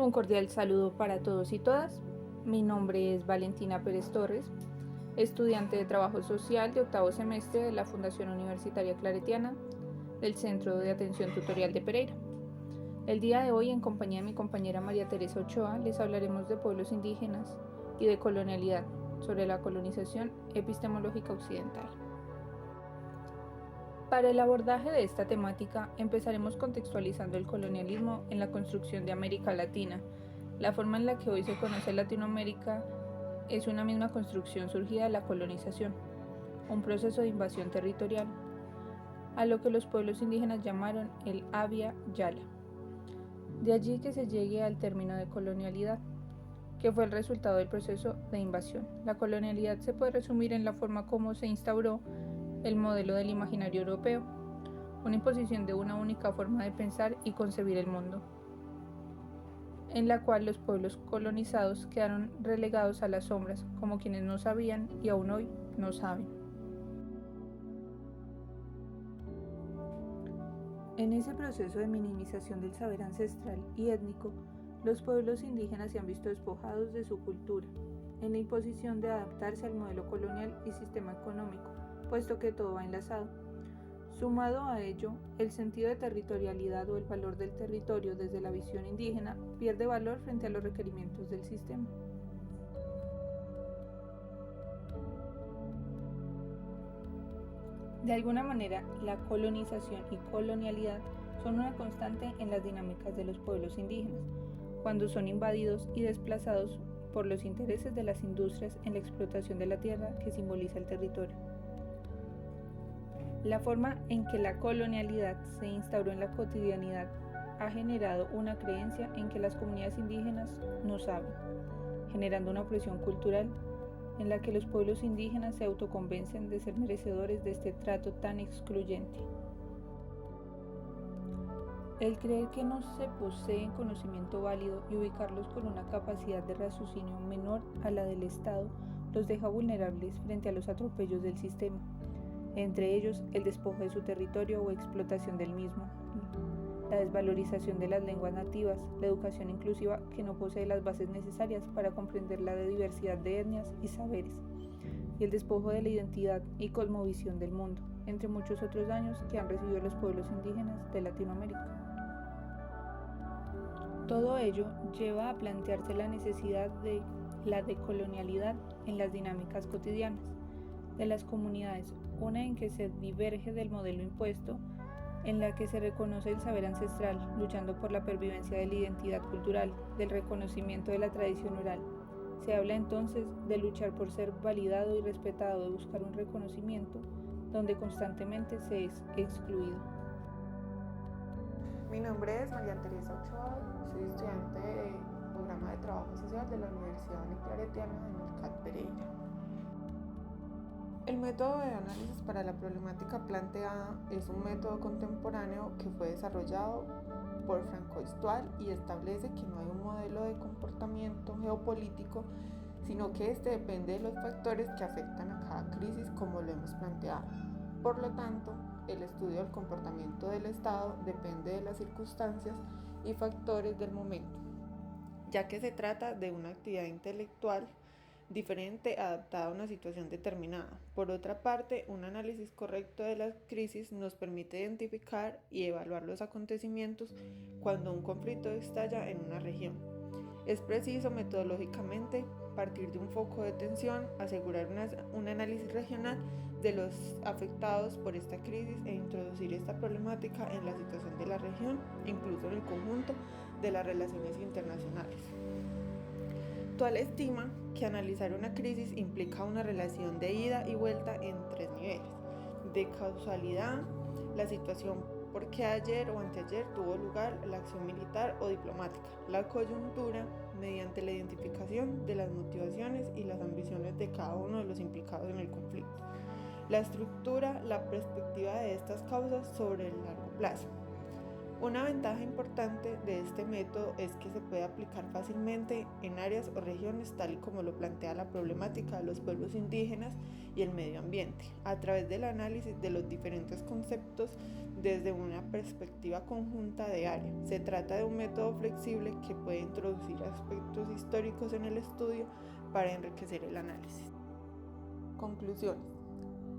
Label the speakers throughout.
Speaker 1: Un cordial saludo para todos y todas. Mi nombre es Valentina Pérez Torres, estudiante de Trabajo Social de octavo semestre de la Fundación Universitaria Claretiana del Centro de Atención Tutorial de Pereira. El día de hoy, en compañía de mi compañera María Teresa Ochoa, les hablaremos de pueblos indígenas y de colonialidad, sobre la colonización epistemológica occidental. Para el abordaje de esta temática, empezaremos contextualizando el colonialismo en la construcción de América Latina. La forma en la que hoy se conoce Latinoamérica es una misma construcción surgida de la colonización, un proceso de invasión territorial, a lo que los pueblos indígenas llamaron el Abya Yala. De allí que se llegue al término de colonialidad, que fue el resultado del proceso de invasión. La colonialidad se puede resumir en la forma como se instauró el modelo del imaginario europeo, una imposición de una única forma de pensar y concebir el mundo, en la cual los pueblos colonizados quedaron relegados a las sombras, como quienes no sabían y aún hoy no saben. En ese proceso de minimización del saber ancestral y étnico, los pueblos indígenas se han visto despojados de su cultura, en la imposición de adaptarse al modelo colonial y sistema económico, puesto que todo va enlazado. Sumado a ello, el sentido de territorialidad o el valor del territorio desde la visión indígena pierde valor frente a los requerimientos del sistema. De alguna manera, la colonización y colonialidad son una constante en las dinámicas de los pueblos indígenas, cuando son invadidos y desplazados por los intereses de las industrias en la explotación de la tierra que simboliza el territorio. La forma en que la colonialidad se instauró en la cotidianidad ha generado una creencia en que las comunidades indígenas no saben, generando una opresión cultural en la que los pueblos indígenas se autoconvencen de ser merecedores de este trato tan excluyente. El creer que no se poseen conocimiento válido y ubicarlos con una capacidad de raciocinio menor a la del Estado los deja vulnerables frente a los atropellos del sistema, entre ellos el despojo de su territorio o explotación del mismo, la desvalorización de las lenguas nativas, la educación inclusiva que no posee las bases necesarias para comprender la diversidad de etnias y saberes, y el despojo de la identidad y cosmovisión del mundo, entre muchos otros daños que han recibido los pueblos indígenas de Latinoamérica. Todo ello lleva a plantearse la necesidad de la decolonialidad en las dinámicas cotidianas de las comunidades, una en que se diverge del modelo impuesto, en la que se reconoce el saber ancestral, luchando por la pervivencia de la identidad cultural, del reconocimiento de la tradición oral. Se habla entonces de luchar por ser validado y respetado, de buscar un reconocimiento donde constantemente se es excluido.
Speaker 2: Mi nombre es María Teresa Ochoa, soy estudiante del programa de Trabajo Social de la Universidad Claretiana de Norcat Pereira. El método de análisis para la problemática planteada es un método contemporáneo que fue desarrollado por Francois Toile y establece que no hay un modelo de comportamiento geopolítico, sino que este depende de los factores que afectan a cada crisis como lo hemos planteado. Por lo tanto, el estudio del comportamiento del Estado depende de las circunstancias y factores del momento, ya que se trata de una actividad intelectual diferente adaptada a una situación determinada. Por otra parte, un análisis correcto de las crisis nos permite identificar y evaluar los acontecimientos cuando un conflicto estalla en una región. Es preciso metodológicamente partir de un foco de tensión, asegurar un análisis regional de los afectados por esta crisis e introducir esta problemática en la situación de la región, incluso en el conjunto de las relaciones internacionales. Toile estima que analizar una crisis implica una relación de ida y vuelta en tres niveles: de causalidad, la situación por qué ayer o anteayer tuvo lugar la acción militar o diplomática; la coyuntura, mediante la identificación de las motivaciones y las ambiciones de cada uno de los implicados en el conflicto; la estructura, la perspectiva de estas causas sobre el largo plazo. Una ventaja importante de este método es que se puede aplicar fácilmente en áreas o regiones tal y como lo plantea la problemática de los pueblos indígenas y el medio ambiente, a través del análisis de los diferentes conceptos desde una perspectiva conjunta de área. Se trata de un método flexible que puede introducir aspectos históricos en el estudio para enriquecer el análisis. Conclusiones.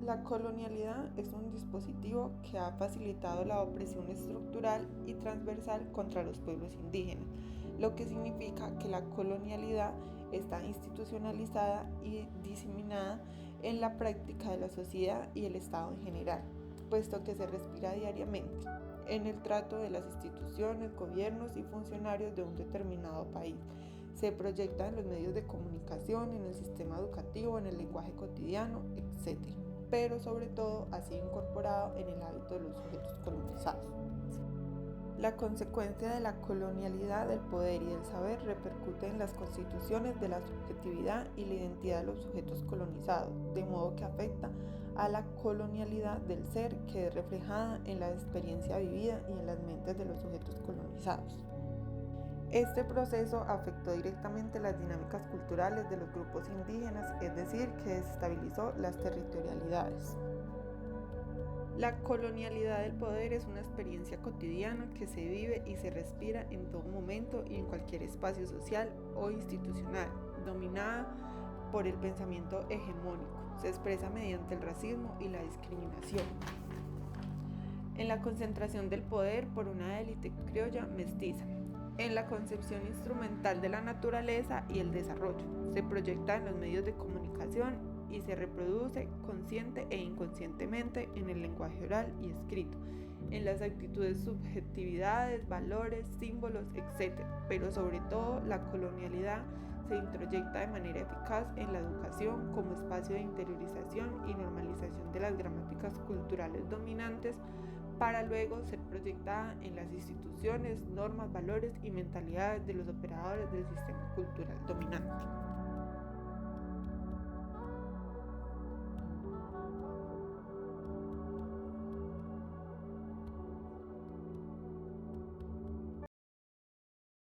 Speaker 2: La colonialidad es un dispositivo que ha facilitado la opresión estructural y transversal contra los pueblos indígenas, lo que significa que la colonialidad está institucionalizada y diseminada en la práctica de la sociedad y el Estado en general, puesto que se respira diariamente en el trato de las instituciones, gobiernos y funcionarios de un determinado país. Se proyecta en los medios de comunicación, en el sistema educativo, en el lenguaje cotidiano, etc., pero sobre todo ha sido incorporado en el hábito de los sujetos colonizados. La consecuencia de la colonialidad del poder y del saber repercute en las constituciones de la subjetividad y la identidad de los sujetos colonizados, de modo que afecta a la colonialidad del ser, que es reflejada en la experiencia vivida y en las mentes de los sujetos colonizados. Este proceso afectó directamente las dinámicas culturales de los grupos indígenas, es decir, que desestabilizó las territorialidades. La colonialidad del poder es una experiencia cotidiana que se vive y se respira en todo momento y en cualquier espacio social o institucional, dominada por el pensamiento hegemónico. Se expresa mediante el racismo y la discriminación. En la concentración del poder por una élite criolla mestiza. En la concepción instrumental de la naturaleza y el desarrollo. Se proyecta en los medios de comunicación y se reproduce consciente e inconscientemente en el lenguaje oral y escrito, en las actitudes, subjetividades, valores, símbolos, etc. Pero sobre todo la colonialidad se introyecta de manera eficaz en la educación como espacio de interiorización y normalización de las gramáticas culturales dominantes, para luego ser proyectada en las instituciones, normas, valores y mentalidades de los operadores del sistema cultural dominante.